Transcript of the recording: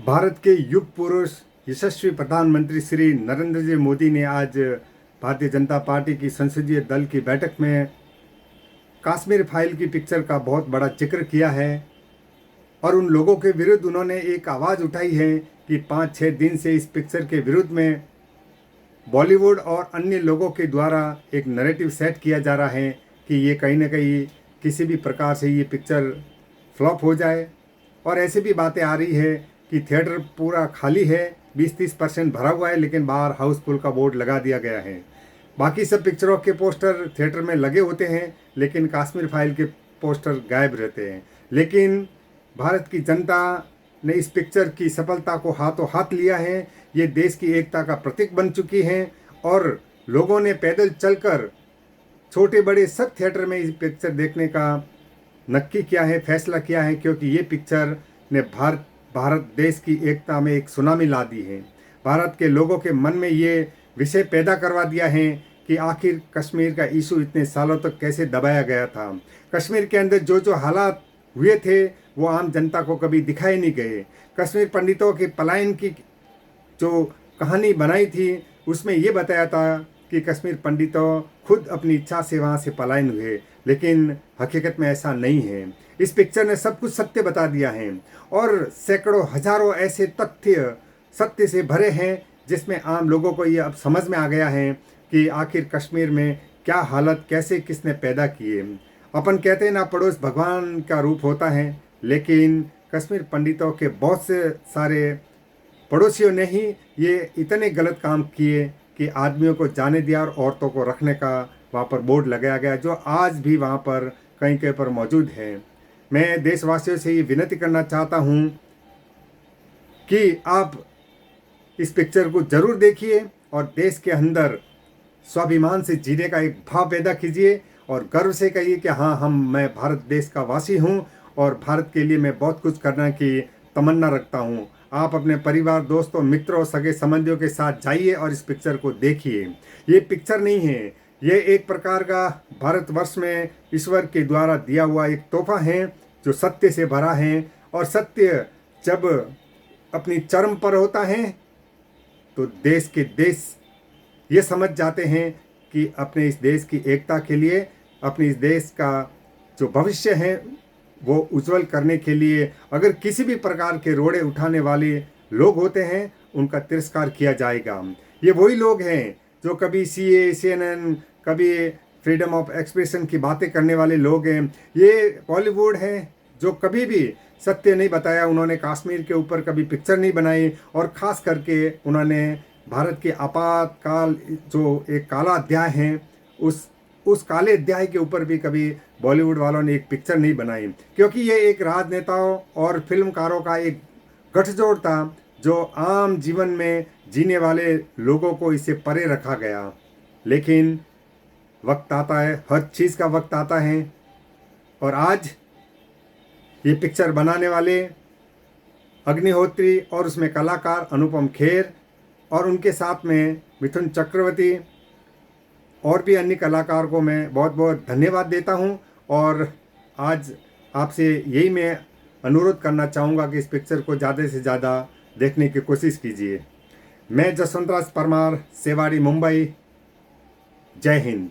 भारत के युग पुरुष यशस्वी प्रधानमंत्री श्री नरेंद्र जी मोदी ने आज भारतीय जनता पार्टी की संसदीय दल की बैठक में कश्मीर फाइल की पिक्चर का बहुत बड़ा जिक्र किया है और उन लोगों के विरुद्ध उन्होंने एक आवाज़ उठाई है कि 5-6 दिन से इस पिक्चर के विरुद्ध में बॉलीवुड और अन्य लोगों के द्वारा एक नैरेटिव सेट किया जा रहा है कि ये कहीं ना कहीं किसी भी प्रकार से ये पिक्चर फ्लॉप हो जाए। और ऐसी भी बातें आ रही है कि थिएटर पूरा खाली है, 20-30% भरा हुआ है, लेकिन बाहर हाउसफुल का बोर्ड लगा दिया गया है। बाकी सब पिक्चरों के पोस्टर थिएटर में लगे होते हैं, लेकिन कश्मीर फाइल के पोस्टर गायब रहते हैं। लेकिन भारत की जनता ने इस पिक्चर की सफलता को हाथों हाथ लिया है। ये देश की एकता का प्रतीक बन चुकी है और लोगों ने पैदल चलकर छोटे बड़े सब थिएटर में इस पिक्चर देखने का नक्की किया है, फैसला किया है, क्योंकि ये पिक्चर ने भारत देश की एकता में एक सुनामी ला दी है। भारत के लोगों के मन में ये विषय पैदा करवा दिया है कि आखिर कश्मीर का इशू इतने सालों तक कैसे दबाया गया था। कश्मीर के अंदर जो जो हालात हुए थे वो आम जनता को कभी दिखाए नहीं गए। कश्मीर पंडितों के पलायन की जो कहानी बनाई थी उसमें ये बताया था कि कश्मीर पंडितों खुद अपनी इच्छा से वहाँ से पलायन हुए, लेकिन हकीकत में ऐसा नहीं है। इस पिक्चर ने सब कुछ सत्य बता दिया है और सैकड़ों हजारों ऐसे तथ्य सत्य से भरे हैं जिसमें आम लोगों को ये अब समझ में आ गया है कि आखिर कश्मीर में क्या हालत कैसे किसने पैदा किए। अपन कहते हैं ना, पड़ोस भगवान का रूप होता है, लेकिन कश्मीर पंडितों के बहुत से सारे पड़ोसियों ने ही ये इतने गलत काम किए कि आदमियों को जाने दिया और औरतों को रखने का वहाँ पर बोर्ड लगाया गया, जो आज भी वहाँ पर कहीं कहीं पर मौजूद है। मैं देशवासियों से ये विनती करना चाहता हूँ कि आप इस पिक्चर को ज़रूर देखिए और देश के अंदर स्वाभिमान से जीने का एक भाव पैदा कीजिए और गर्व से कहिए कि हाँ, मैं भारत देश का वासी हूँ और भारत के लिए मैं बहुत कुछ करने की तमन्ना रखता हूँ। आप अपने परिवार, दोस्तों, मित्रों, सगे संबंधियों के साथ जाइए और इस पिक्चर को देखिए। ये पिक्चर नहीं है, ये एक प्रकार का भारतवर्ष में ईश्वर के द्वारा दिया हुआ एक तोहफा है जो सत्य से भरा है। और सत्य जब अपनी चरम पर होता है तो देश ये समझ जाते हैं कि अपने इस देश की एकता के लिए, अपने इस देश का जो भविष्य है वो उज्जवल करने के लिए अगर किसी भी प्रकार के रोड़े उठाने वाले लोग होते हैं उनका तिरस्कार किया जाएगा। ये वही लोग हैं जो कभी CA, CNN, कभी फ्रीडम ऑफ एक्सप्रेशन की बातें करने वाले लोग हैं। ये बॉलीवुड है जो कभी भी सत्य नहीं बताया, उन्होंने कश्मीर के ऊपर कभी पिक्चर नहीं बनाई और ख़ास करके उन्होंने भारत के आपातकाल जो एक काला अध्याय है उस काले अध्याय के ऊपर भी कभी बॉलीवुड वालों ने एक पिक्चर नहीं बनाई, क्योंकि ये एक राजनेताओं और फिल्मकारों का एक गठजोड़ था जो आम जीवन में जीने वाले लोगों को इससे परे रखा गया। लेकिन वक्त आता है, हर चीज़ का वक्त आता है और आज ये पिक्चर बनाने वाले अग्निहोत्री और उसमें कलाकार अनुपम खेर और उनके साथ में मिथुन चक्रवर्ती और भी अन्य कलाकार को मैं बहुत बहुत धन्यवाद देता हूं। और आज आपसे यही मैं अनुरोध करना चाहूँगा कि इस पिक्चर को ज़्यादा से ज़्यादा देखने की कोशिश कीजिए। मैं जसवंत राज परमार, सेवाड़ी, मुंबई। जय हिंद।